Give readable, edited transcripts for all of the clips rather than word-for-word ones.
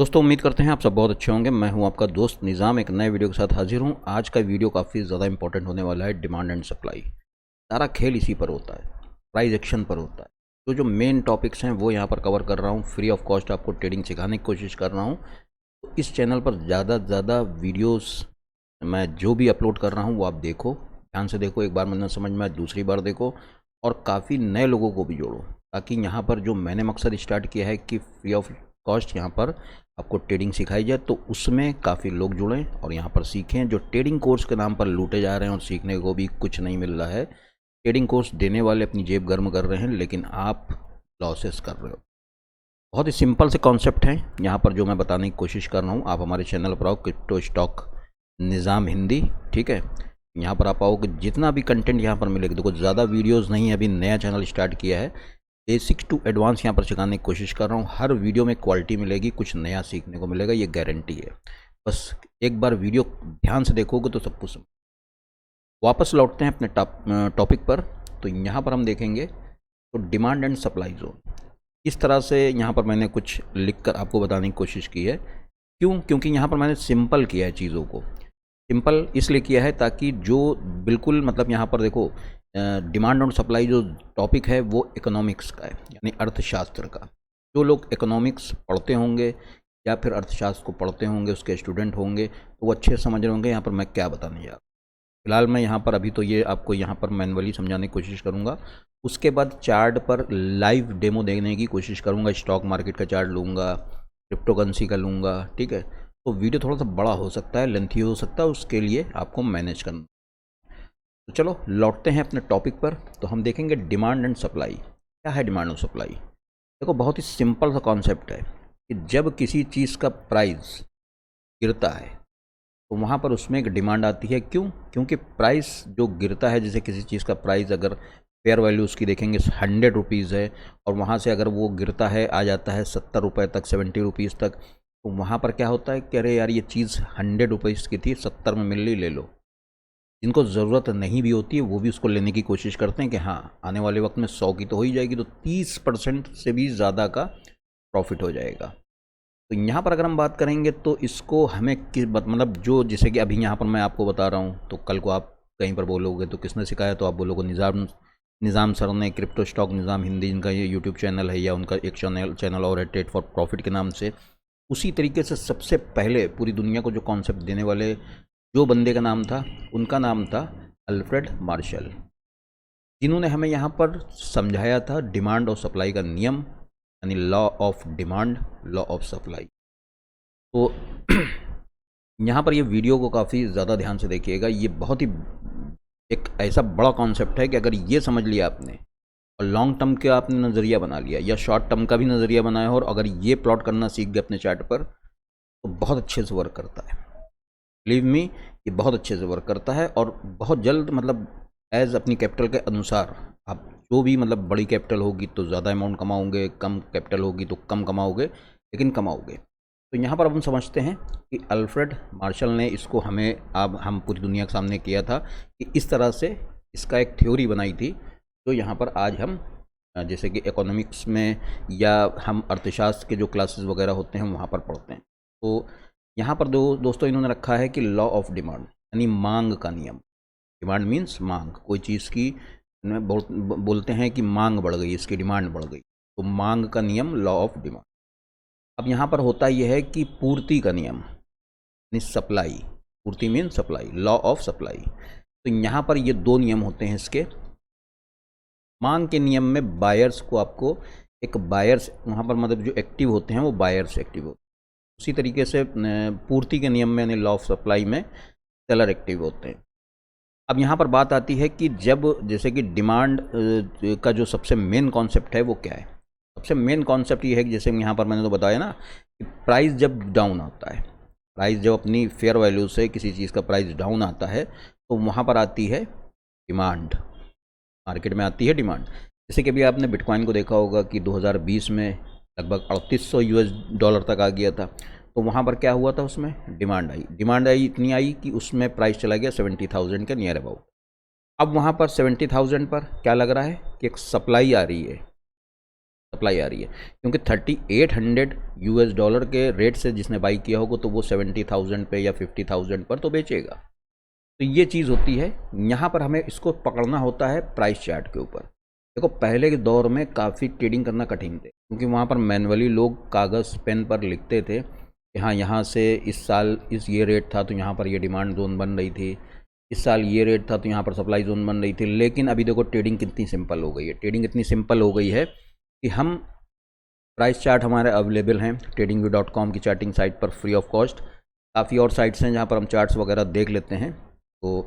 दोस्तों उम्मीद करते हैं आप सब बहुत अच्छे होंगे। मैं हूं आपका दोस्त निज़ाम, एक नए वीडियो के साथ हाजिर हूं। आज का वीडियो काफ़ी ज़्यादा इंपॉर्टेंट होने वाला है। डिमांड एंड सप्लाई, सारा खेल इसी पर होता है, प्राइस एक्शन पर होता है। तो जो मेन टॉपिक्स हैं वो यहाँ पर कवर कर रहा हूँ। फ्री ऑफ कॉस्ट आपको ट्रेडिंग सिखाने की कोशिश कर रहा हूँ। तो इस चैनल पर ज़्यादा से ज़्यादा वीडियोज़ मैं जो भी अपलोड कर रहा हूँ वो आप देखो, ध्यान से देखो। एक बार मतलब समझ में आए दूसरी बार देखो, और काफ़ी नए लोगों को भी जोड़ो, ताकि यहाँ पर जो मैंने मकसद स्टार्ट किया है कि फ्री ऑफ कॉस्ट यहाँ पर आपको ट्रेडिंग सिखाई जाए, तो उसमें काफ़ी लोग जुड़ें और यहाँ पर सीखें। जो ट्रेडिंग कोर्स के नाम पर लूटे जा रहे हैं और सीखने को भी कुछ नहीं मिल रहा है। ट्रेडिंग कोर्स देने वाले अपनी जेब गर्म कर रहे हैं, लेकिन आप लॉसेस कर रहे हो। बहुत ही सिंपल से कॉन्सेप्ट हैं यहाँ पर जो मैं बताने की कोशिश कर रहा हूँ। आप हमारे चैनल पर आओ, क्रिप्टो स्टॉक निज़ाम हिंदी, ठीक है। यहाँ पर आप आओगे, जितना भी कंटेंट यहाँ पर मिलेगा, देखो ज़्यादा वीडियोस नहीं है, अभी नया चैनल स्टार्ट किया है। बेसिक टू एडवांस यहाँ पर सिखाने की कोशिश कर रहा हूँ। हर वीडियो में क्वालिटी मिलेगी, कुछ नया सीखने को मिलेगा, ये गारंटी है। बस एक बार वीडियो ध्यान से देखोगे तो सब कुछ। वापस लौटते हैं अपने टॉपिक पर। तो यहाँ पर हम देखेंगे तो डिमांड एंड सप्लाई जोन, इस तरह से यहाँ पर मैंने कुछ लिखकर आपको बताने की कोशिश की है। क्यों? क्योंकि यहाँ पर मैंने सिंपल किया है चीज़ों को। सिंपल इसलिए किया है ताकि जो बिल्कुल मतलब यहाँ पर देखो, डिमांड और सप्लाई जो टॉपिक है वो इकोनॉमिक्स का है, यानी अर्थशास्त्र का। जो लोग इकोनॉमिक्स पढ़ते होंगे या फिर अर्थशास्त्र को पढ़ते होंगे, उसके स्टूडेंट होंगे, तो वो अच्छे से समझ रहे होंगे यहाँ पर मैं क्या बताने जा रहा हूँ। फिलहाल मैं यहाँ पर अभी तो ये आपको यहाँ पर मैनुअली समझाने की कोशिश करूँगा। उसके बाद चार्ट पर लाइव डेमो देने की कोशिश करूँगा। स्टॉक मार्केट का चार्ट लूँगा, क्रिप्टो करेंसी का लूँगा, ठीक है। तो वीडियो थोड़ा सा बड़ा हो सकता है, लेंथी हो सकता है, उसके लिए आपको मैनेज करना। तो चलो लौटते हैं अपने टॉपिक पर। तो हम देखेंगे डिमांड एंड सप्लाई। क्या है डिमांड और सप्लाई? देखो बहुत ही सिंपल सा कॉन्सेप्ट है कि जब किसी चीज़ का प्राइस गिरता है तो वहाँ पर उसमें एक डिमांड आती है। क्यों? क्योंकि प्राइस जो गिरता है, जैसे किसी चीज़ का प्राइस अगर फेयर वैल्यू उसकी देखेंगे 100 रुपीज़ है, और वहाँ से अगर वो गिरता है, आ जाता है 70 रुपये तक, 70 रुपीज़ तक, तो वहाँ पर क्या होता है कि अरे यार ये चीज़ 100 रुपीज़ की थी, 70 में मिल रही, ले लो। जिनको ज़रूरत नहीं भी होती है वो भी उसको लेने की कोशिश करते हैं कि हाँ आने वाले वक्त में 100 की तो हो ही जाएगी, तो 30% से भी ज़्यादा का प्रॉफिट हो जाएगा। तो यहाँ पर अगर हम बात करेंगे तो इसको हमें मतलब जो, जैसे कि अभी यहाँ पर मैं आपको बता रहा हूँ, तो कल को आप कहीं पर बोलोगे तो किसने सिखाया, तो आप बोलोगे निज़ाम सर ने, क्रिप्टो स्टॉक निज़ाम हिंदी इनका ये यूट्यूब चैनल है, या उनका एक चैनल और है ट्रेड फॉर प्रॉफिट के नाम से। उसी तरीके से सबसे पहले पूरी दुनिया को जो कॉन्सेप्ट देने वाले जो बंदे का नाम था, उनका नाम था अल्फ्रेड मार्शल, जिन्होंने हमें यहाँ पर समझाया था डिमांड और सप्लाई का नियम, यानी law of demand, law of supply. तो यहाँ पर ये वीडियो को काफ़ी ज़्यादा ध्यान से देखिएगा। ये बहुत ही एक ऐसा बड़ा कॉन्सेप्ट है कि अगर ये समझ लिया आपने, और लॉन्ग टर्म का आपने नज़रिया बना लिया या शॉर्ट टर्म का भी नज़रिया बनाया हो, और अगर ये प्लॉट करना सीख गए अपने चार्ट पर, तो बहुत अच्छे से वर्क करता है। बिलीव मी, ये बहुत अच्छे से वर्क करता है। और बहुत जल्द मतलब एज अपनी कैपिटल के अनुसार आप जो भी, मतलब बड़ी कैपिटल होगी तो ज़्यादा अमाउंट कमाओगे, कम कैपिटल होगी तो कम कमाओगे, लेकिन कमाओगे। तो यहाँ पर अब हम समझते हैं कि अल्फ्रेड मार्शल ने इसको हमें, अब हम पूरी दुनिया के सामने किया था कि इस तरह से इसका एक थ्योरी बनाई थी, जो यहाँ पर आज हम जैसे कि इकोनॉमिक्स में या हम अर्थशास्त्र के जो क्लासेस वगैरह होते हैं वहाँ पर पढ़ते हैं। तो यहाँ पर दोस्तों इन्होंने रखा है कि लॉ ऑफ डिमांड, यानी मांग का नियम। डिमांड मीन्स मांग, कोई चीज़ की बोलते हैं कि मांग बढ़ गई, इसकी डिमांड बढ़ गई, तो मांग का नियम, लॉ ऑफ डिमांड। अब यहाँ पर होता यह है कि पूर्ति का नियम, यानी सप्लाई, पूर्ति means supply, law of supply. तो यहाँ पर ये दो नियम होते हैं इसके। मांग के नियम में बायर्स को, आपको एक बायर्स वहाँ पर मतलब जो एक्टिव होते हैं वो बायर्स एक्टिव होते हैं। उसी तरीके से पूर्ति के नियम में, यानी लॉ ऑफ सप्लाई में, सेलर एक्टिव होते हैं। अब यहाँ पर बात आती है कि जब, जैसे कि डिमांड का जो सबसे मेन कॉन्सेप्ट है वो क्या है? सबसे मेन कॉन्सेप्ट ये है कि जैसे यहाँ पर मैंने तो बताया ना कि प्राइस जब डाउन आता है, प्राइस जब अपनी फेयर वैल्यू से किसी चीज़ का प्राइस डाउन आता है, तो वहाँ पर आती है डिमांड, मार्केट में आती है डिमांड। जैसे कि अभी आपने बिटकॉइन को देखा होगा कि 2020 में लगभग 3800 US तक आ गया था। तो वहाँ पर क्या हुआ था, उसमें डिमांड आई, इतनी आई कि उसमें प्राइस चला गया 70,000 के नियर अबाउट। अब वहाँ पर 70,000 पर क्या लग रहा है कि एक सप्लाई आ रही है, सप्लाई आ रही है, क्योंकि 3800 यूएस डॉलर के रेट से जिसने बाई किया होगा तो वो 70,000 पे या 50,000 पर तो बेचेगा। तो ये चीज़ होती है। यहाँ पर हमें इसको पकड़ना होता है प्राइस चार्ट के ऊपर। देखो पहले के दौर में काफ़ी ट्रेडिंग करना कठिन थे, क्योंकि वहाँ पर मैनुअली लोग कागज़ पेन पर लिखते थे कि हाँ यहाँ से इस साल इस ये रेट था तो यहाँ पर ये डिमांड जोन बन रही थी, इस साल ये रेट था तो यहाँ पर सप्लाई जोन बन रही थी। लेकिन अभी देखो ट्रेडिंग कितनी सिंपल हो गई है, ट्रेडिंग इतनी सिंपल हो गई है कि हम प्राइस चार्ट हमारे अवेलेबल हैं tradingview.com की चार्टिंग साइट पर फ्री ऑफ कॉस्ट। काफ़ी और साइट्स हैं जहाँ पर हम चार्ट्स वगैरह देख लेते हैं। तो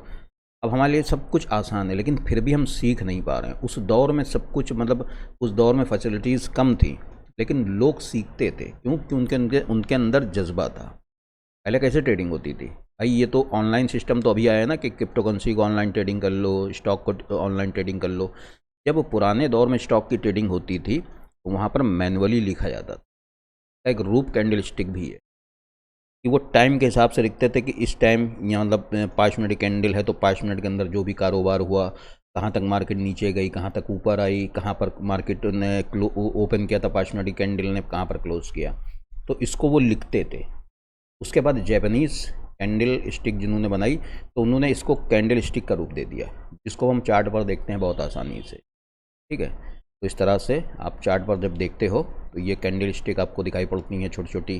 अब हमारे लिए सब कुछ आसान है, लेकिन फिर भी हम सीख नहीं पा रहे हैं। उस दौर में सब कुछ मतलब उस दौर में फैसिलिटीज़ कम थी, लेकिन लोग सीखते थे। क्योंकि उनके अंदर जज्बा था। पहले कैसे ट्रेडिंग होती थी भाई, ये तो ऑनलाइन सिस्टम तो अभी आया है ना कि क्रिप्टो करेंसी को ऑनलाइन ट्रेडिंग कर लो, स्टॉक को ऑनलाइन ट्रेडिंग कर लो। जब पुराने दौर में स्टॉक की ट्रेडिंग होती थी तो वहाँ पर मैनुअली लिखा जाता था। एक रूप कैंडल स्टिक भी है कि वो टाइम के हिसाब से लिखते थे कि इस टाइम यहाँ मतलब 5 मिनट की कैंडल है तो 5 मिनट के अंदर जो भी कारोबार हुआ, कहाँ तक मार्केट नीचे गई, कहाँ तक ऊपर आई, कहाँ पर मार्केट ने ओपन किया था 5 मिनट की कैंडल ने, कहाँ पर क्लोज किया, तो इसको वो लिखते थे। उसके बाद जैपनीज़ कैंडल स्टिक जिन्होंने बनाई तो उन्होंने इसको कैंडल स्टिक का रूप दे दिया, जिसको हम चार्ट पर देखते हैं बहुत आसानी से। ठीक है, तो इस तरह से आप चार्ट पर जब देखते हो तो ये कैंडल स्टिक आपको दिखाई पड़ती हैं छोटी छोटी।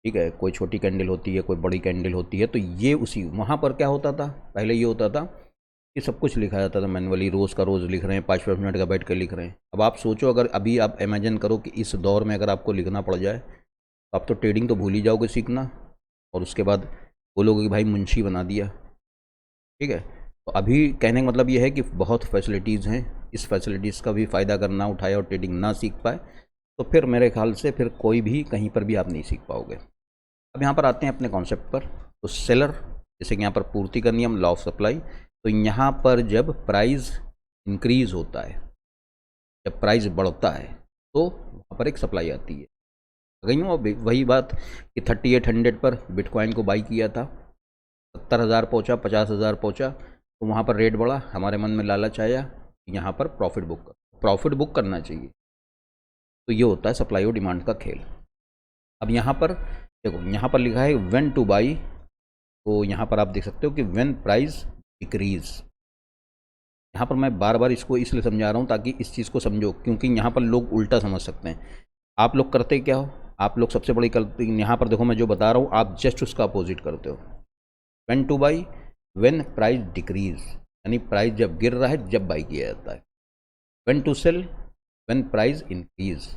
ठीक है, कोई छोटी कैंडल होती है, कोई बड़ी कैंडल होती है। तो ये उसी वहाँ पर क्या होता था, पहले ये होता था कि सब कुछ लिखा जाता था मैनुअली, रोज़ का रोज़ लिख रहे हैं, 5-5 मिनट का बैठ कर लिख रहे हैं। अब आप सोचो, अगर अभी आप इमेजिन करो कि इस दौर में अगर आपको लिखना पड़ जाए तो आप तो ट्रेडिंग तो भूल ही जाओगे सीखना, और उसके बाद बोलोगे कि भाई मुंशी बना दिया। ठीक है, तो अभी कहने का मतलब ये है कि बहुत फैसिलिटीज़ हैं, इस फैसिलिटीज़ का भी फ़ायदा अगर ना उठाए और ट्रेडिंग ना सीख पाए तो फिर मेरे ख्याल से फिर कोई भी कहीं पर भी आप नहीं सीख पाओगे। अब यहाँ पर आते हैं अपने कॉन्सेप्ट पर। तो सेलर, जैसे कि यहाँ पर पूर्ति का नियम, लॉ ऑफ सप्लाई। तो यहाँ पर जब प्राइस इंक्रीज़ होता है, जब प्राइस बढ़ता है तो वहाँ पर एक सप्लाई आती है। गई हूँ अब वही बात कि 3800 पर बिटकॉइन को बाई किया था, 70,000 पहुँचा, 50,000 पहुँचा, तो वहाँ पर रेट बढ़ा, हमारे मन में लालच आया, यहाँ पर प्रॉफिट बुक करना चाहिए। तो ये होता है सप्लाई और डिमांड का खेल। अब यहाँ पर देखो, यहाँ पर लिखा है व्हेन टू बाई। तो यहाँ पर आप देख सकते हो कि व्हेन प्राइस डिक्रीज। यहाँ पर मैं बार बार इसको इसलिए समझा रहा हूँ ताकि इस चीज़ को समझो, क्योंकि यहाँ पर लोग उल्टा समझ सकते हैं। आप लोग करते क्या हो, आप लोग सबसे बड़ी गलती यहाँ पर देखो, मैं जो बता रहा हूँ आप जस्ट उसका अपोजिट करते हो। When to buy, when price decrease, यानी प्राइस जब गिर रहा है जब बाई किया जाता है। When to sell, when price increase,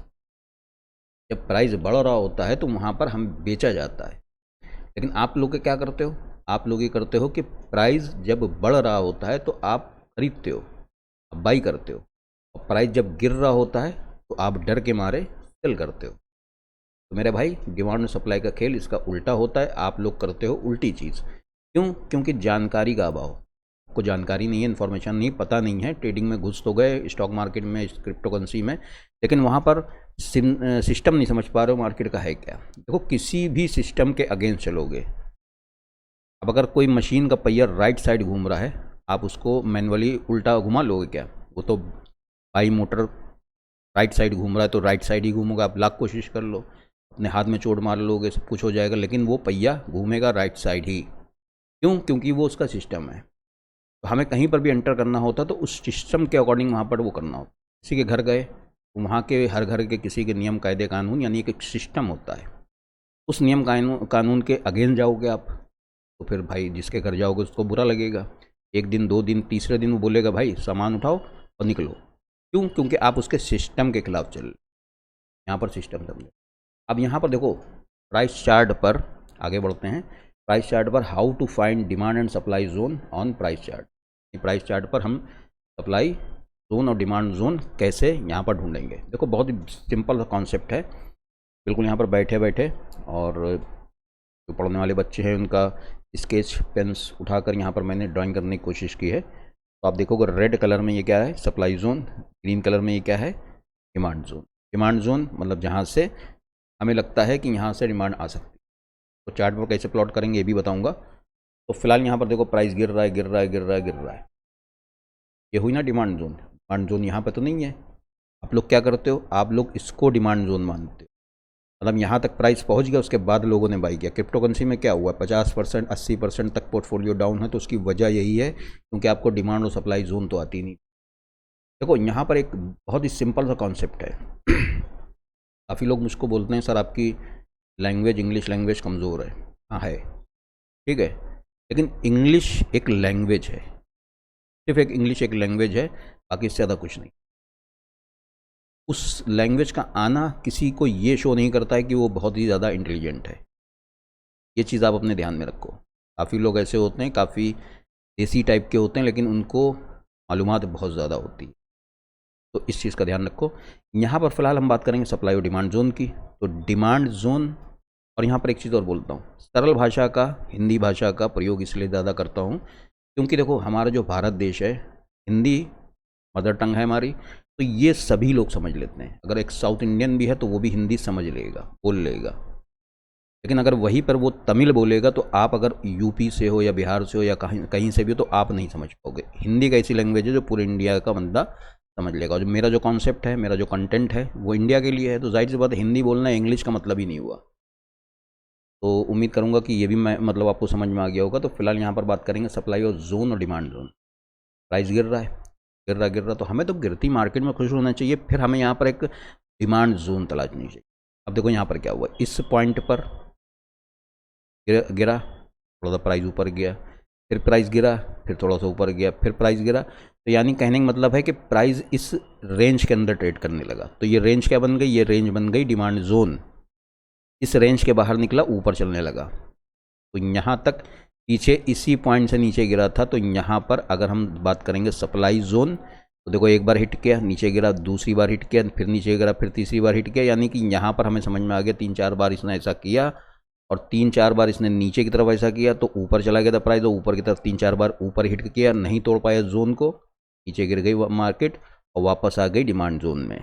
जब प्राइस बढ़ रहा होता है तो वहाँ पर हम बेचा जाता है। लेकिन आप लोग क्या करते हो, आप लोग ये करते हो कि प्राइस जब बढ़ रहा होता है तो आप खरीदते हो, आप बाई करते हो, और प्राइस जब गिर रहा होता है तो आप डर के मारे सेल करते हो। तो मेरे भाई, डिमांड और सप्लाई का खेल इसका उल्टा होता है, आप लोग करते हो उल्टी चीज़। क्यों? क्योंकि जानकारी का अभाव, आपको जानकारी नहीं है, इन्फॉर्मेशन नहीं, पता नहीं है। ट्रेडिंग में घुस तो गए, स्टॉक मार्केट में, क्रिप्टो करेंसी में, लेकिन वहाँ पर सिस्टम नहीं समझ पा रहे हो मार्केट का है क्या। देखो, किसी भी सिस्टम के अगेंस्ट चलोगे, अब अगर कोई मशीन का पहिया राइट साइड घूम रहा है, आप उसको मैनुअली उल्टा घुमा लोगे क्या? वो तो बाई मोटर राइट साइड घूम रहा है तो राइट साइड ही घूमोगा। आप लाख कोशिश कर लो, अपने हाथ में चोट मार लोगे, सब कुछ हो जाएगा, लेकिन वो पहिया घूमेगा राइट साइड ही। क्यों? क्योंकि वो उसका सिस्टम है। तो हमें कहीं पर भी एंटर करना होता तो उस सिस्टम के अकॉर्डिंग वहाँ पर वो करना होता। किसी के घर गए तो वहाँ के हर घर के किसी के नियम कायदे कानून, यानी एक सिस्टम होता है, उस नियम कानून के अगेंस्ट जाओगे आप तो फिर भाई जिसके घर जाओगे उसको बुरा लगेगा। 1 दिन 2 दिन, तीसरे दिन वो बोलेगा भाई सामान उठाओ और निकलो। क्यों? क्योंकि आप उसके सिस्टम के खिलाफ चल रहे। यहाँ पर सिस्टम समझो। अब यहाँ पर देखो, प्राइस चार्ट पर आगे बढ़ते हैं। प्राइस चार्ट पर how to find demand and supply zone on price chart. Price chart पर हम सप्लाई जोन और डिमांड जोन कैसे यहाँ पर ढूंढेंगे। देखो, बहुत ही सिंपल कॉन्सेप्ट है, बिल्कुल यहाँ पर बैठे बैठे, और जो पढ़ने वाले बच्चे हैं उनका स्केच पेन्स उठाकर यहाँ पर मैंने ड्राइंग करने की कोशिश की है। तो आप देखोगे रेड कलर में ये क्या है, सप्लाई जोन, ग्रीन कलर में ये क्या है, डिमांड जोन। डिमांड जोन मतलब जहाँ से हमें लगता है कि यहाँ से डिमांड आ सकती है। तो चार्ट पर कैसे प्लॉट करेंगे ये भी बताऊँगा। तो फिलहाल यहाँ पर देखो, प्राइस गिर रहा है, गिर रहा है, गिर रहा है, गिर रहा है, ये हुई ना डिमांड जोन। डिमांड जोन यहाँ पर तो नहीं है, आप लोग क्या करते हो, आप लोग इसको डिमांड जोन मानते हो। मतलब यहाँ तक प्राइस पहुँच गया, उसके बाद लोगों ने बाई किया। क्रिप्टो करेंसी में क्या हुआ, 50% 80% तक पोर्टफोलियो डाउन है, तो उसकी वजह यही है क्योंकि आपको डिमांड और सप्लाई जोन तो आती नहीं। देखो यहाँ पर एक बहुत ही सिंपल सा कॉन्सेप्ट है। काफ़ी लोग मुझको बोलते हैं सर आपकी लैंग्वेज, इंग्लिश लैंग्वेज कमज़ोर है। हाँ है, ठीक है, लेकिन इंग्लिश एक लैंग्वेज है, सिर्फ एक इंग्लिश एक लैंग्वेज है, बाकी इससे ज़्यादा कुछ नहीं। उस लैंग्वेज का आना किसी को ये शो नहीं करता है कि वो बहुत ही ज़्यादा इंटेलिजेंट है। ये चीज़ आप अपने ध्यान में रखो। काफ़ी लोग ऐसे होते हैं, काफ़ी देसी टाइप के होते हैं, लेकिन उनको मालूमात बहुत ज़्यादा होती है, तो इस चीज़ का ध्यान रखो। यहाँ पर फ़िलहाल हम बात करेंगे सप्लाई और डिमांड जोन की। तो डिमांड जोन, और यहाँ पर एक चीज़ और बोलता हूँ, सरल भाषा का, हिंदी भाषा का प्रयोग इसलिए ज़्यादा करता हूँ क्योंकि देखो हमारा जो भारत देश है, हिंदी मदर टंग है हमारी, तो ये सभी लोग समझ लेते हैं। अगर एक साउथ इंडियन भी है तो वो भी हिंदी समझ लेगा, बोल लेगा। लेकिन अगर वहीं पर वो तमिल बोलेगा तो आप अगर यूपी से हो या बिहार से हो या कहीं कहीं से भी हो तो आप नहीं समझ पाओगे। हिंदी एक ऐसी लैंग्वेज है जो पूरे इंडिया का बंदा समझ लेगा। और जो मेरा जो कॉन्सेप्ट है, मेरा जो कंटेंट है वो इंडिया के लिए है, तो जाहिर सी बात हिंदी बोलना इंग्लिश का मतलब ही नहीं हुआ। तो उम्मीद करूँगा कि ये भी मैं मतलब आपको समझ में आ गया होगा। तो फिलहाल यहाँ पर बात करेंगे सप्लाई और जोन और डिमांड जोन। प्राइस गिर रहा है, गिर रहा, तो हमें तो गिरती मार्केट में खुश होना चाहिए, फिर हमें यहाँ पर एक डिमांड जोन तलाशनी चाहिए। अब देखो यहाँ पर क्या हुआ, इस पॉइंट पर गिरा, थोड़ा सा प्राइस ऊपर गया, फिर प्राइस गिरा, फिर थोड़ा सा ऊपर गया, फिर प्राइस गिरा। तो यानी कहने का मतलब है कि प्राइस इस रेंज के अंदर ट्रेड करने लगा। तो ये रेंज क्या बन गई, ये रेंज बन गई डिमांड जोन। इस रेंज के बाहर निकला, ऊपर चलने लगा। तो यहाँ तक पीछे इसी पॉइंट से नीचे गिरा था। तो यहाँ पर अगर हम बात करेंगे सप्लाई जोन, तो देखो एक बार हिट किया, नीचे गिरा, दूसरी बार हिट किया, फिर नीचे गिरा, फिर तीसरी बार हिट किया। यानी कि यहाँ पर हमें समझ में आ गया 3-4 बार इसने ऐसा किया, और 3-4 बार इसने नीचे की तरफ ऐसा किया तो ऊपर चला गया था प्राइस, तो ऊपर की तरफ 3-4 बार ऊपर हिट किया, नहीं तोड़ पाया जोन को, नीचे गिर गई मार्केट और वापस आ गई डिमांड जोन में।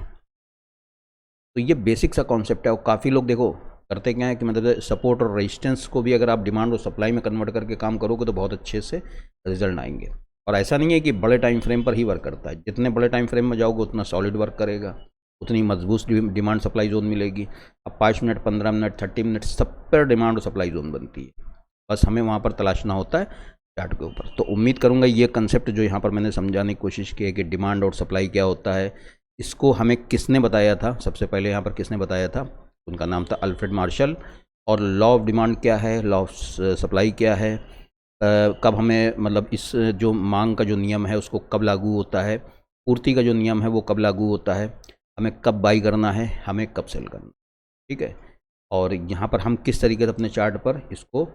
तो ये बेसिक सा कॉन्सेप्ट है। और काफ़ी लोग देखो करते क्या है कि मतलब सपोर्ट और रेजिस्टेंस को भी अगर आप डिमांड और सप्लाई में कन्वर्ट करके काम करोगे तो बहुत अच्छे से रिजल्ट आएंगे। और ऐसा नहीं है कि बड़े टाइम फ्रेम पर ही वर्क करता है, जितने बड़े टाइम फ्रेम में जाओगे उतना सॉलिड वर्क करेगा, उतनी मजबूत डिमांड सप्लाई जोन मिलेगी। अब 5 मिनट, 15 मिनट, 30 मिनट सब पर डिमांड और सप्लाई जोन बनती है, बस हमें वहाँ पर तलाशना होता है चार्ट के ऊपर। तो उम्मीद करूँगा ये कंसेप्ट जो यहाँ पर मैंने समझाने की कोशिश की है कि डिमांड और सप्लाई क्या होता है, इसको हमें किसने बताया था, सबसे पहले यहाँ पर किसने बताया था, उनका नाम था अल्फ्रेड मार्शल। और लॉ ऑफ डिमांड क्या है, लॉ ऑफ सप्लाई क्या है, कब हमें मतलब इस जो मांग का जो नियम है उसको कब लागू होता है, पूर्ति का जो नियम है वो कब लागू होता है, हमें कब बाई करना है, हमें कब सेल करना, ठीक है। और यहाँ पर हम किस तरीके से अपने चार्ट पर इसको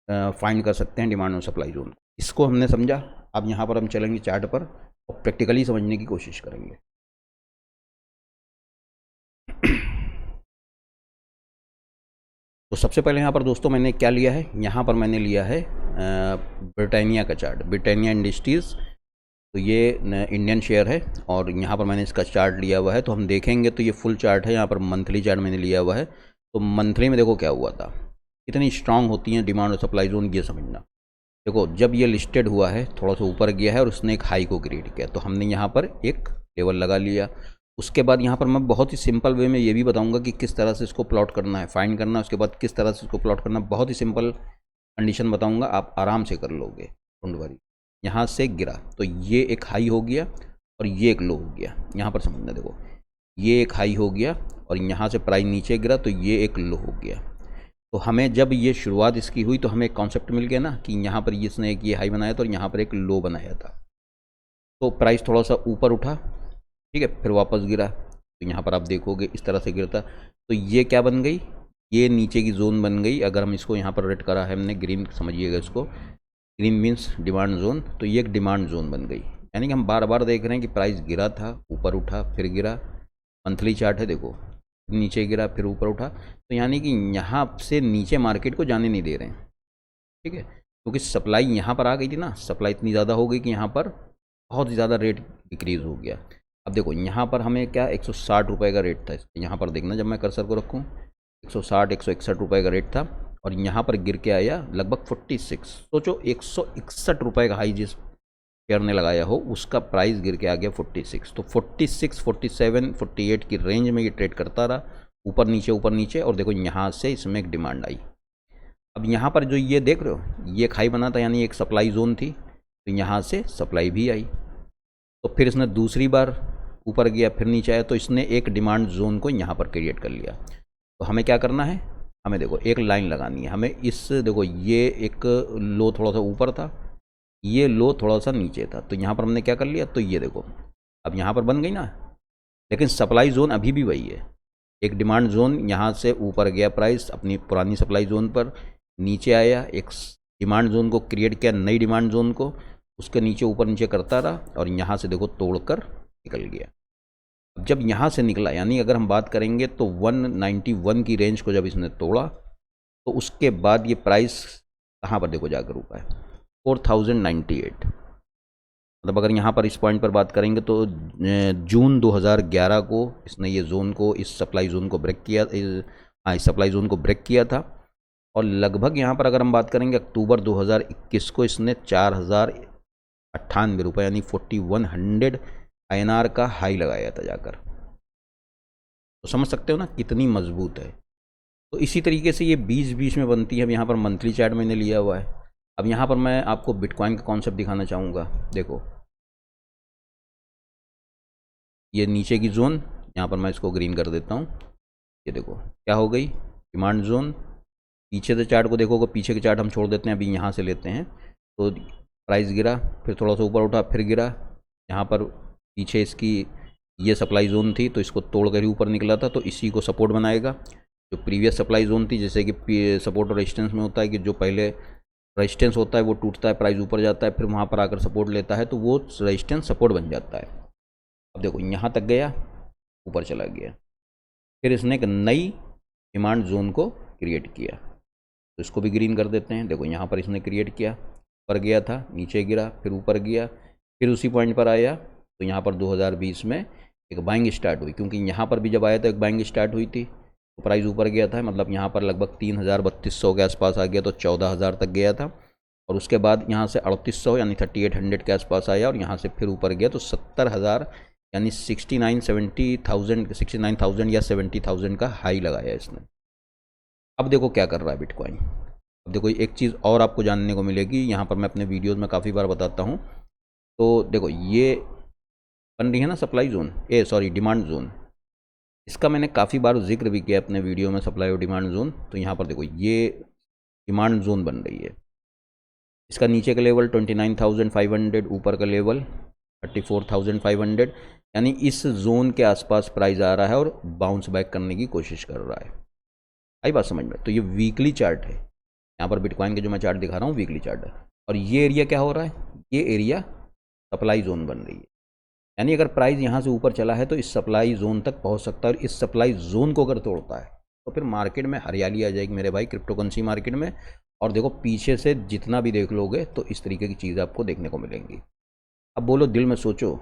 फाइंड कर सकते हैं डिमांड और सप्लाई जोन, इसको हमने समझा। अब यहाँ पर हम चलेंगे चार्ट पर और प्रैक्टिकली समझने की कोशिश करेंगे। तो सबसे पहले यहाँ पर दोस्तों मैंने क्या लिया है, यहाँ पर मैंने लिया है ब्रिटानिया का चार्ट, ब्रिटानिया इंडस्ट्रीज़। तो ये इंडियन शेयर है और यहाँ पर मैंने इसका चार्ट लिया हुआ है। तो हम देखेंगे तो ये फुल चार्ट है, यहाँ पर मंथली चार्ट मैंने लिया हुआ है। तो मंथली में देखो क्या हुआ था, कितनी स्ट्रांग होती हैं डिमांड और सप्लाई जोन, ये समझना। देखो जब ये लिस्टेड हुआ है थोड़ा सा ऊपर गया है और उसने एक हाई को क्रिएट किया, तो हमने यहाँ पर एक लेवल लगा लिया। उसके बाद यहाँ पर मैं बहुत ही सिंपल वे में ये भी बताऊंगा कि किस तरह से इसको प्लॉट करना है, फाइंड करना है, उसके बाद किस तरह से इसको प्लॉट करना है। बहुत ही सिंपल कंडीशन बताऊंगा, आप आराम से कर लोगे, डोंट वरी। यहाँ से गिरा तो ये एक हाई हो गया और ये एक लो हो गया, यहाँ पर समझना। देखो ये एक हाई हो गया और यहाँ से प्राइस नीचे गिरा तो ये एक लो हो गया। तो हमें जब ये शुरुआत इसकी हुई तो हमें एक कॉन्सेप्ट मिल गया ना कि यहाँ पर इसने एक ये हाई बनाया था और यहाँ पर एक लो बनाया था। तो प्राइस थोड़ा सा ऊपर उठा, ठीक है, फिर वापस गिरा। तो यहाँ पर आप देखोगे इस तरह से गिरता, तो ये क्या बन गई, ये नीचे की जोन बन गई। अगर हम इसको यहाँ पर रेड करा है हमने, ग्रीन समझिएगा इसको, ग्रीन मीन्स डिमांड जोन। तो ये एक डिमांड जोन बन गई। यानी कि हम बार बार देख रहे हैं कि प्राइस गिरा था, ऊपर उठा, फिर गिरा। मंथली चार्ट है देखो, नीचे गिरा फिर ऊपर उठा। तो यानी कि यहाँ से नीचे मार्केट को जाने नहीं दे रहे हैं, ठीक है, क्योंकि सप्लाई यहाँ पर आ गई थी ना, सप्लाई इतनी ज़्यादा हो गई कि यहाँ पर बहुत ही ज़्यादा रेट डिक्रीज़ हो गया। अब देखो यहाँ पर हमें क्या 160 रुपये का रेट था इसका, यहाँ पर देखना जब मैं कर्सर को रखूँ 160 161 रुपये का रेट था और यहाँ पर गिर के आया लगभग 46। सोचो 161 रुपये का हाई जिस शेयर ने लगाया हो उसका प्राइस गिर के आ गया 46। तो 46, 47, 48 की रेंज में ये ट्रेड करता रहा, ऊपर नीचे, और देखो यहाँ से इसमें एक डिमांड आई। अब यहाँ पर जो ये देख रहे हो ये खाई बना था, यानी एक सप्लाई जोन थी, तो यहाँ से सप्लाई भी आई। तो फिर इसने दूसरी बार ऊपर गया, फिर नीचे आया, तो इसने एक डिमांड जोन को यहाँ पर क्रिएट कर लिया। तो हमें क्या करना है, हमें देखो एक लाइन लगानी है। हमें इस देखो ये एक लो थोड़ा सा ऊपर था, ये लो थोड़ा सा नीचे था, तो यहाँ पर हमने क्या कर लिया, तो ये देखो अब यहाँ पर बन गई ना, लेकिन सप्लाई जोन अभी भी वही है। एक डिमांड जोन यहाँ से ऊपर गया प्राइस अपनी पुरानी सप्लाई जोन पर, नीचे आया, एक डिमांड जोन को क्रिएट किया, नई डिमांड जोन को, उसके नीचे ऊपर नीचे करता रहा, और यहाँ से देखो तोड़कर निकल गया। अब जब यहाँ से निकला, यानी अगर हम बात करेंगे तो 191 की रेंज को जब इसने तोड़ा, तो उसके बाद ये प्राइस कहाँ पर देखो जाकर रुका है, 4098। मतलब अगर यहाँ पर इस पॉइंट पर बात करेंगे तो जून 2011 को इसने ये जोन को, इस सप्लाई जोन को ब्रेक किया, इस सप्लाई जोन को ब्रेक किया था। और लगभग यहाँ पर अगर हम बात करेंगे अक्टूबर 2021 को इसने 4098 रुपये यानी 4100 INR का हाई लगाया था जाकर। तो समझ सकते हो ना कितनी मजबूत है। तो इसी तरीके से ये बीच बीच में बनती है। अब यहाँ पर मंथली चार्ट मैंने लिया हुआ है। अब यहाँ पर मैं आपको बिटकॉइन का कॉन्सेप्ट दिखाना चाहूँगा। देखो ये नीचे की जोन, यहाँ पर मैं इसको ग्रीन कर देता हूँ। ये देखो क्या हो गई, डिमांड जोन। पीछे से चार्ट को देखोगे, पीछे के चार्ट हम छोड़ देते हैं, अभी यहाँ से लेते हैं। तो प्राइस गिरा, फिर थोड़ा सा ऊपर उठा, फिर गिरा। यहाँ पर पीछे इसकी ये सप्लाई जोन थी, तो इसको तोड़ कर ही ऊपर निकला था, तो इसी को सपोर्ट बनाएगा। जो प्रीवियस सप्लाई जोन थी, जैसे कि सपोर्ट और रेजिस्टेंस में होता है कि जो पहले रेजिस्टेंस होता है वो टूटता है, प्राइस ऊपर जाता है, फिर वहाँ पर आकर सपोर्ट लेता है, तो वो रेजिस्टेंस सपोर्ट बन जाता है। अब देखो यहाँ तक गया, ऊपर चला गया, फिर इसने एक नई डिमांड जोन को क्रिएट किया, तो इसको भी ग्रीन कर देते हैं। देखो यहाँ पर इसने क्रिएट किया, ऊपर गया था, नीचे गिरा, फिर ऊपर गया, फिर उसी पॉइंट पर आया। तो यहाँ पर 2020 में एक बाइंग स्टार्ट हुई, क्योंकि यहाँ पर भी जब आया तो एक बाइंग स्टार्ट हुई थी, तो प्राइस ऊपर गया था, मतलब यहाँ पर लगभग 3000-3200 के आसपास आ गया, तो 14000 तक गया था। और उसके बाद यहाँ से 3800 यानी 3800 के आसपास आया, और यहाँ से फिर ऊपर गया तो 70000 यानी 69,000 या 70,000 का हाई लगाया इसने। अब देखो क्या कर रहा है बिटकॉइन। अब देखो एक चीज़ और आपको जानने को मिलेगी, यहाँ पर मैं अपने वीडियोज़ में काफ़ी बार बताता हूँ। तो देखो ये बन रही है ना सप्लाई जोन, डिमांड जोन, इसका मैंने काफ़ी बार जिक्र भी किया अपने वीडियो में, सप्लाई और डिमांड जोन। तो यहाँ पर देखो ये डिमांड जोन बन रही है, इसका नीचे का लेवल 29,500, ऊपर का लेवल 34,500, यानी इस जोन के आसपास प्राइस आ रहा है और बाउंस बैक करने की कोशिश कर रहा है। आई बात समझ में? तो ये वीकली चार्ट है, यहाँ पर बिटकॉइन के जो मैं चार्ट दिखा रहा हूँ वीकली चार्ट है। और ये एरिया क्या हो रहा है, ये एरिया सप्लाई जोन बन रही है, यानी अगर प्राइस यहाँ से ऊपर चला है तो इस सप्लाई जोन तक पहुँच सकता है, और इस सप्लाई जोन को अगर तोड़ता है तो फिर मार्केट में हरियाली आ जाएगी मेरे भाई, क्रिप्टो करेंसी मार्केट में। और देखो पीछे से जितना भी देख लोगे तो इस तरीके की चीज़ आपको देखने को मिलेंगी। अब बोलो, दिल में सोचो,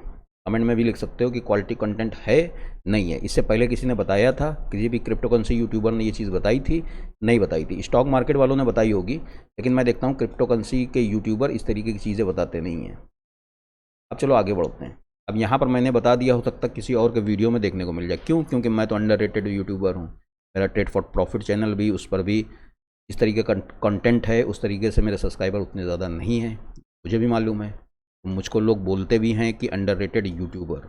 कमेंट में भी लिख सकते हो कि क्वालिटी कंटेंट है नहीं है। इससे पहले किसी ने बताया था, किसी भी क्रिप्टो करेंसी यूट्यूबर ने ये चीज़ बताई थी? नहीं बताई थी। स्टॉक मार्केट वालों ने बताई होगी, लेकिन मैं देखता हूँ क्रिप्टो करेंसी के यूट्यूबर इस तरीके की चीज़ें बताते नहीं हैं। अब चलो आगे बढ़ते हैं। अब यहाँ पर मैंने बता दिया, हो सकता है किसी और के वीडियो में देखने को मिल जाए। क्यों? क्योंकि मैं तो अंडररेटेड यूट्यूबर हूँ, मेरा ट्रेड फॉर प्रॉफिट चैनल भी, उस पर भी इस तरीके का कंटेंट है, उस तरीके से मेरे सब्सक्राइबर उतने ज़्यादा नहीं हैं, मुझे भी मालूम है। मुझको लोग बोलते भी हैं कि underrated YouTuber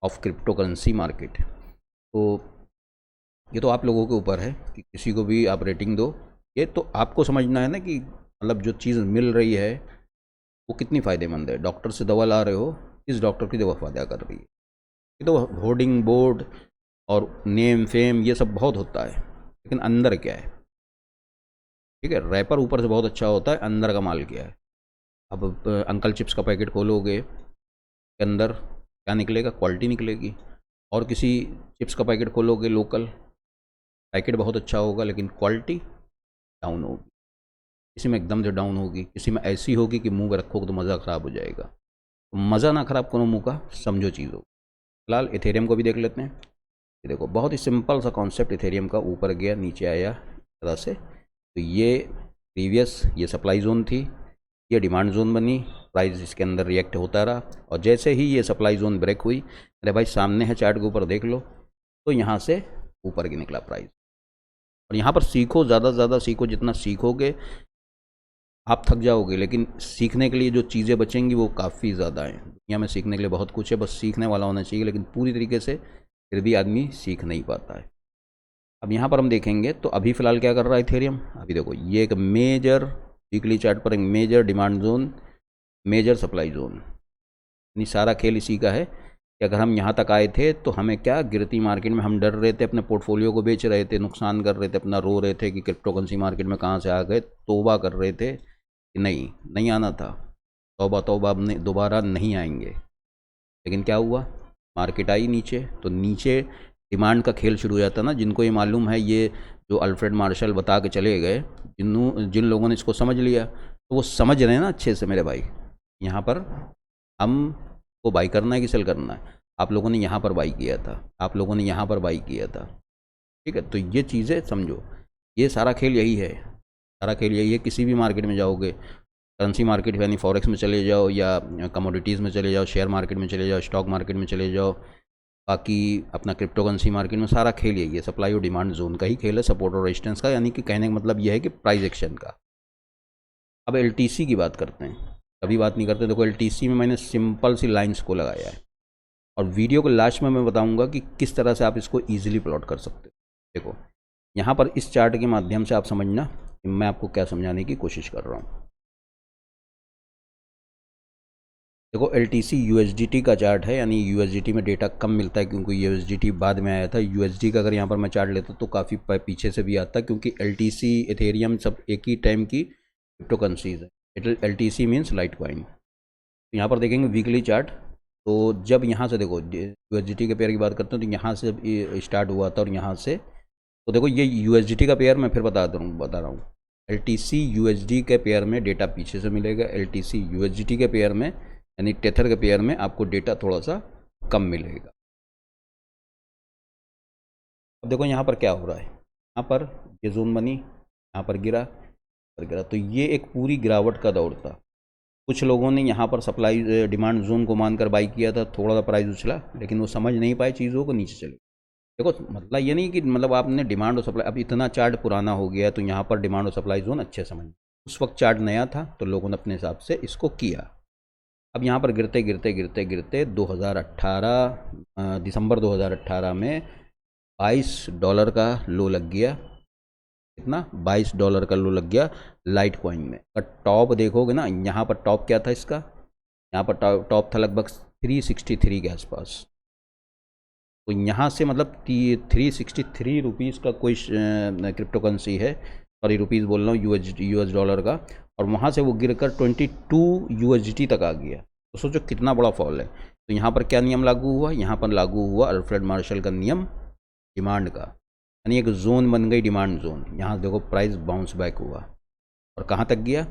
of crypto currency market. तो ये तो आप लोगों के ऊपर है कि किसी को भी आप रेटिंग दो। ये तो आपको समझना है ना कि मतलब जो चीज़ मिल रही है वो कितनी फ़ायदेमंद है। डॉक्टर से दवा ला रहे हो, इस डॉक्टर की दवा फ़ायदा कर रही है। ये तो होर्डिंग बोर्ड और नेम फेम ये सब बहुत होता है, लेकिन अंदर क्या है? ठीक है, रैपर ऊपर से बहुत अच्छा होता है, अंदर का माल क्या है? अब अंकल चिप्स का पैकेट खोलोगे, के अंदर क्या निकलेगा? क्वालिटी निकलेगी। और किसी चिप्स का पैकेट खोलोगे लोकल, पैकेट बहुत अच्छा होगा लेकिन क्वालिटी डाउन होगी। किसी में एकदम से डाउन होगी, किसी में ऐसी होगी कि मुंह में रखोगे तो मज़ा ख़राब हो जाएगा। तो मज़ा ना ख़राब करो मुंह का, समझो चीज़ हो। फिलहाल इथेरियम को भी देख लेते हैं। ये देखो बहुत ही सिंपल सा कॉन्सेप्ट इथेरियम का, ऊपर गया नीचे आया इस तरह से। तो ये प्रीवियस ये सप्लाई जोन थी, ये डिमांड जोन बनी, प्राइस इसके अंदर रिएक्ट होता रहा, और जैसे ही ये सप्लाई जोन ब्रेक हुई, अरे भाई सामने है चार्ट के ऊपर देख लो, तो यहाँ से ऊपर की निकला प्राइस। और यहाँ पर सीखो, ज़्यादा से ज़्यादा सीखो, जितना सीखोगे आप थक जाओगे, लेकिन सीखने के लिए जो चीज़ें बचेंगी वो काफ़ी ज़्यादा हैं। दुनिया में सीखने के लिए बहुत कुछ है, बस सीखने वाला होना चाहिए, लेकिन पूरी तरीके से फिर भी आदमी सीख नहीं पाता है। अब यहाँ पर हम देखेंगे तो अभी फ़िलहाल क्या कर रहा है इथेरियम, अभी देखो ये एक मेजर वीकली चार्ट पर एक major demand zone, major supply zone, यानी सारा खेल इसी का है कि अगर हम यहाँ तक आए थे तो हमें क्या, गिरती मार्केट में हम डर रहे थे, अपने पोर्टफोलियो को बेच रहे थे, नुकसान कर रहे थे, अपना रो रहे थे कि क्रिप्टो करेंसी मार्केट में कहाँ से आ गए, तौबा कर रहे थे कि नहीं आना था, तौबा तौबा अब दोबारा नहीं आएंगे। लेकिन क्या हुआ, मार्केट आई नीचे, तो नीचे डिमांड का खेल शुरू हो जाता ना। जिनको ये मालूम है, ये जो अल्फ्रेड मार्शल बता के चले गए, जिन लोगों ने इसको समझ लिया, तो वो समझ रहे हैं ना अच्छे से मेरे भाई, यहाँ पर हम को बाई करना है कि सेल करना है। आप लोगों ने यहाँ पर बाई किया था, आप लोगों ने यहाँ पर बाई किया था, ठीक है। तो ये चीज़ें समझो, ये सारा खेल यही है, सारा खेल यही है। किसी भी मार्केट में जाओगे, करेंसी मार्केट यानी फॉरेक्स में चले जाओ, या कमोडिटीज़ में चले जाओ, शेयर मार्केट में चले जाओ, स्टॉक मार्केट में चले जाओ, बाकी अपना क्रिप्टो करेंसी मार्केट में, सारा खेल यही है, सप्लाई और डिमांड जोन का ही खेल है, सपोर्ट और रेजिस्टेंस का, यानी कि कहने का मतलब यह है कि प्राइस एक्शन का। अब एलटीसी की बात करते हैं, कभी बात नहीं करते। देखो एलटीसी में मैंने सिंपल सी लाइंस को लगाया है, और वीडियो को लास्ट में मैं बताऊंगा कि किस तरह से आप इसको ईजिली प्लॉट कर सकते हो। देखो यहाँ पर इस चार्ट के माध्यम से आप समझना कि मैं आपको क्या समझाने की कोशिश कर रहा हूँ। देखो LTC USDT का चार्ट है, यानी USDT में डेटा कम मिलता है क्योंकि USDT बाद में आया था। USD का अगर यहाँ पर मैं चार्ट लेता तो काफ़ी पीछे से भी आता, क्योंकि LTC इथेरियम सब एक ही टाइम की क्रिप्टो करेंसीज है। LTC means light coin. यहाँ पर देखेंगे वीकली चार्ट, तो जब यहाँ से देखो USDT के पेयर की बात करते हैं, तो यहाँ से जब स्टार्ट हुआ था और यहाँ से, तो देखो ये USDT का पेयर मैं फिर बता रहा हूँ। LTC USD के पेयर में डेटा पीछे से मिलेगा, LTC USDT के पेयर में यानी टेथर के पेयर में आपको डेटा थोड़ा सा कम मिलेगा। अब देखो यहाँ पर क्या हो रहा है, यहाँ पर ये जोन बनी, यहाँ पर गिरा, तो ये एक पूरी गिरावट का दौर था। कुछ लोगों ने यहाँ पर सप्लाई डिमांड जोन को मानकर बाई किया था, थोड़ा सा प्राइस उछला, लेकिन वो समझ नहीं पाए चीज़ों को, नीचे चले। देखो मतलब ये नहीं कि मतलब आपने डिमांड और सप्लाई, अब इतना चार्ट पुराना हो गया तो यहाँ पर डिमांड और सप्लाई जोन अच्छे समझ, उस वक्त चार्ट नया था तो लोगों ने अपने हिसाब से इसको किया। अब यहाँ पर गिरते गिरते गिरते गिरते 2018 दिसंबर 2018 में $22 का लो लग गया। कितना, $22 का लो लग गया लाइट कॉइन में। अगर टॉप देखोगे ना, यहाँ पर टॉप क्या था इसका, यहाँ पर टॉप था लगभग 363 के आसपास। तो यहाँ से मतलब 363 रुपीज़ का कोई क्रिप्टो करेंसी है, सॉरी रुपीज़ बोल रहा हूँ, US डॉलर का, और वहाँ से वो गिरकर 22 USDT तक आ गया। तो सोचो कितना बड़ा फॉल है। तो यहाँ पर क्या नियम लागू हुआ, यहाँ पर लागू हुआ अल्फ्रेड मार्शल का नियम डिमांड का, यानी एक जोन बन गई डिमांड जोन। यहाँ देखो प्राइस बाउंस बैक हुआ और कहाँ तक गया,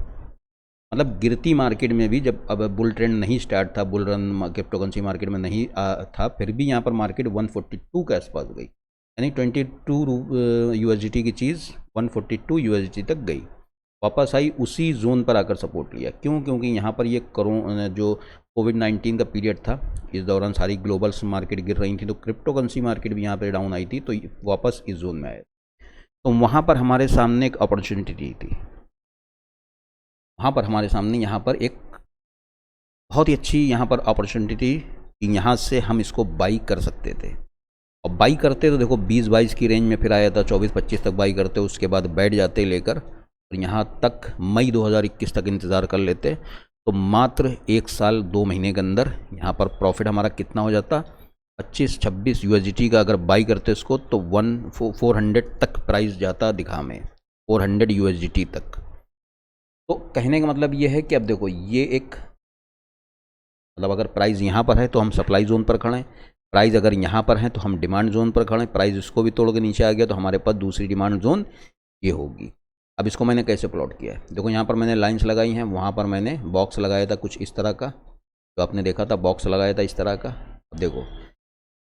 मतलब गिरती मार्केट में भी, जब अब बुल ट्रेंड नहीं स्टार्ट था, bull run crypto currency market में नहीं था, फिर भी यहाँ पर मार्केट 142 के आसपास गई, यानी 22 USDT की चीज़ 142 USDT तक गई, वापस आई, उसी जोन पर आकर सपोर्ट लिया। क्यों, क्योंकि यहाँ पर ये जो कोविड-19 का पीरियड था, इस दौरान सारी ग्लोबल मार्केट गिर रही थी, तो क्रिप्टो करेंसी मार्केट भी यहाँ पर डाउन आई थी, तो वापस इस जोन में आए। तो वहाँ पर हमारे सामने एक अपॉर्चुनिटी थी, वहाँ पर हमारे सामने यहाँ पर एक बहुत ही अच्छी यहाँ पर अपॉर्चुनिटी थी कि यहाँ से हम इसको बाई कर सकते थे। और बाई करते तो देखो 20-22 की रेंज में फिर आया था, 24-25 तक बाई करते, उसके बाद बैठ जाते लेकर, और यहाँ तक मई 2021 तक इंतज़ार कर लेते, तो मात्र 1 साल 2 महीने के अंदर यहाँ पर प्रॉफिट हमारा कितना हो जाता, 25-26 USDT का अगर बाई करते इसको, तो 400 तक प्राइस जाता दिखा में, 400 USDT तक। तो कहने का मतलब ये है कि अब देखो ये एक, मतलब अगर प्राइस यहाँ पर है तो हम सप्लाई जोन पर खड़े हैं, प्राइस अगर यहाँ पर है तो हम डिमांड जोन पर खड़े हैं, प्राइस इसको भी तोड़ के नीचे आ गया तो हमारे पास दूसरी डिमांड जोन ये होगी। अब इसको मैंने कैसे प्लॉट किया है, देखो यहाँ पर मैंने लाइंस लगाई हैं, वहाँ पर मैंने बॉक्स लगाया था कुछ इस तरह का, जो आपने देखा था बॉक्स लगाया था इस तरह का। अब देखो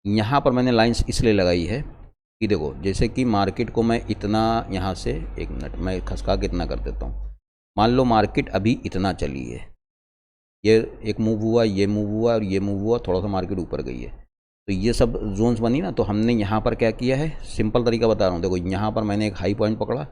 यहाँ पर मैंने लाइंस इसलिए लगाई है कि देखो जैसे कि मार्केट को मैं इतना यहाँ से, 1 मिनट मैं खसका के इतना कर देता हूँ, मान लो मार्केट अभी इतना चली है, ये एक मूव हुआ, ये मूव हुआ और ये मूव हुआ, थोड़ा सा मार्केट ऊपर गई है, तो ये सब जोन्स बनी ना। तो हमने यहाँ पर क्या किया है, सिंपल तरीका बता रहा हूँ। देखो यहाँ पर मैंने एक हाई पॉइंट पकड़ा,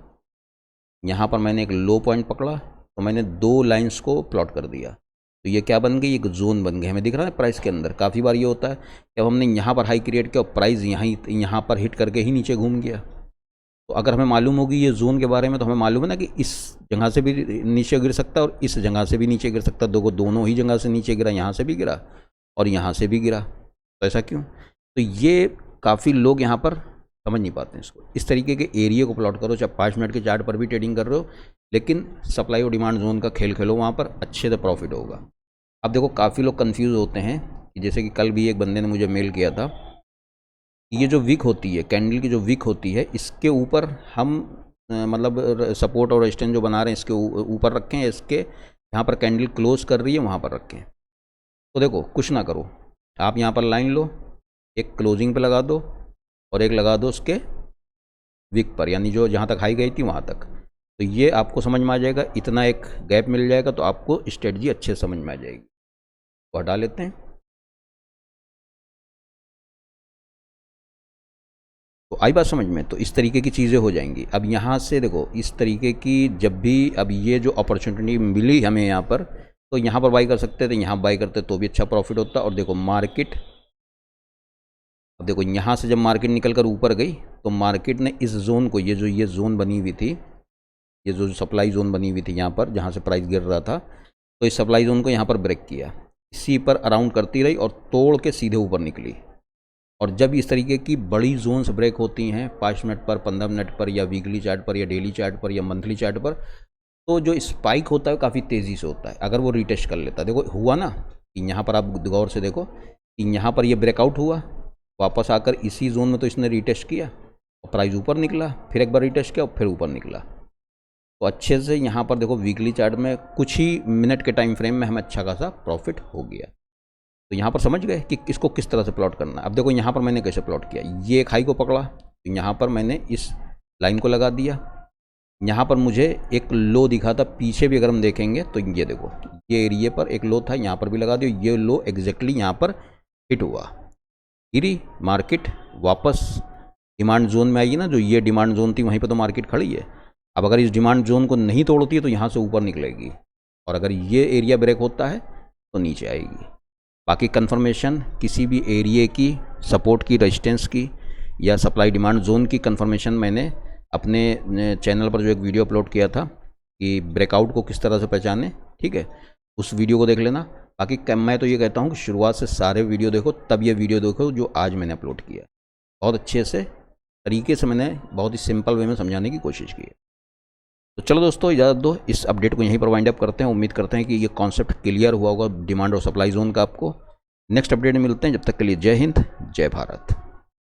यहाँ पर मैंने एक लो पॉइंट पकड़ा, तो मैंने 2 लाइंस को प्लॉट कर दिया, तो ये क्या बन गई, एक जोन बन गई। हमें दिख रहा है प्राइस के अंदर काफ़ी बार ये होता है कि अब हमने यहाँ पर हाई क्रिएट किया और प्राइस यहाँ पर हिट करके ही नीचे घूम गया। तो अगर हमें मालूम होगी ये जोन के बारे में, तो हमें मालूम है ना कि इस जगह से भी नीचे गिर सकता है और इस जगह से भी नीचे गिर सकता है। दोनों ही जगह से नीचे गिरा, यहाँ से भी गिरा और यहाँ से भी गिरा। तो ऐसा क्यों? तो ये काफ़ी लोग यहाँ पर समझ नहीं पाते हैं इसको। इस तरीके के एरिया को प्लॉट करो, चाहे 5 मिनट के चार्ट पर भी ट्रेडिंग कर रहे हो, लेकिन सप्लाई और डिमांड जोन का खेल खेलो, वहाँ पर अच्छे से प्रॉफिट होगा। अब देखो काफ़ी लोग कंफ्यूज होते हैं कि जैसे कि कल भी एक बंदे ने मुझे मेल किया था, ये जो विक होती है, कैंडल की जो विक होती है, इसके ऊपर हम मतलब सपोर्ट और रेजिस्टेंस जो बना रहे हैं इसके ऊपर रखें, इसके यहाँ पर कैंडल क्लोज कर रही है वहाँ पर रखें। तो देखो कुछ ना करो, आप यहाँ पर लाइन लो, एक क्लोजिंग पे लगा दो और एक लगा दो उसके विक पर, यानी जो जहाँ तक हाई गई थी वहाँ तक। तो ये आपको समझ में आ जाएगा, इतना एक गैप मिल जाएगा तो आपको स्ट्रेटजी अच्छे से समझ में आ जाएगी। तो हटा लेते हैं। तो आई बात समझ में? तो इस तरीके की चीज़ें हो जाएंगी। अब यहाँ से देखो इस तरीके की जब भी अब ये जो अपॉर्चुनिटी मिली हमें यहाँ पर, तो यहाँ पर बाई कर सकते थे, यहाँ बाई करते तो भी अच्छा प्रॉफिट होता। और देखो मार्केट, अब देखो यहाँ से जब मार्केट निकल कर ऊपर गई तो मार्केट ने इस जोन को, ये जोन बनी हुई थी, ये जो सप्लाई जोन बनी हुई थी यहाँ पर जहाँ से प्राइस गिर रहा था, तो इस सप्लाई जोन को यहाँ पर ब्रेक किया, इसी पर अराउंड करती रही और तोड़ के सीधे ऊपर निकली। और जब इस तरीके की बड़ी जोन्स ब्रेक होती हैं 5 मिनट पर, 15 मिनट पर, या वीकली चार्ट पर, या डेली चार्ट पर, या मंथली चार्ट पर, तो जो स्पाइक होता है काफ़ी तेज़ी से होता है अगर वो रीटेस्ट कर लेता है। देखो हुआ ना कि यहाँ पर, आप गौर से देखो कि यहाँ पर ये ब्रेकआउट हुआ, वापस आकर इसी जोन में तो इसने रीटेस्ट किया और प्राइस ऊपर निकला, फिर एक बार रीटेस्ट किया और फिर ऊपर निकला। तो अच्छे से यहाँ पर देखो वीकली चार्ट में कुछ ही मिनट के टाइम फ्रेम में हमें अच्छा खासा प्रॉफिट हो गया। तो यहाँ पर समझ गए कि इसको किस तरह से प्लॉट करना है। अब देखो यहाँ पर मैंने कैसे प्लॉट किया, ये एक हाई को पकड़ा, तो यहाँ पर मैंने इस लाइन को लगा दिया। यहाँ पर मुझे एक लो दिखा था, पीछे भी अगर हम देखेंगे तो ये देखो ये एरिया पर एक लो था, यहाँ पर भी लगा दिया। ये लो एग्जैक्टली यहाँ पर हिट हुआ, गिरी, मार्केट वापस डिमांड जोन में आई ना, जो ये डिमांड जोन थी वहीं पर तो मार्केट खड़ी है। अब अगर इस डिमांड जोन को नहीं तोड़ती है तो यहाँ से ऊपर निकलेगी, और अगर ये एरिया ब्रेक होता है तो नीचे आएगी। बाकी कंफर्मेशन किसी भी एरिया की, सपोर्ट की, रेजिस्टेंस की, या सप्लाई डिमांड जोन की कंफर्मेशन मैंने अपने चैनल पर जो एक वीडियो अपलोड किया था कि ब्रेकआउट को किस तरह से पहचाने, ठीक है, उस वीडियो को देख लेना। बाकी मैं तो ये कहता हूँ कि शुरुआत से सारे वीडियो देखो, तब ये वीडियो देखो जो आज मैंने अपलोड किया। बहुत अच्छे से तरीके से मैंने बहुत ही सिंपल वे में समझाने की कोशिश की है। तो चलो दोस्तों इजाज़त दो, इस अपडेट को यहीं पर वाइंड अप करते हैं। उम्मीद करते हैं कि ये कॉन्सेप्ट क्लियर हुआ होगा डिमांड और सप्लाई जोन का आपको। नेक्स्ट अपडेट में मिलते हैं, जब तक के लिए जय हिंद, जय भारत।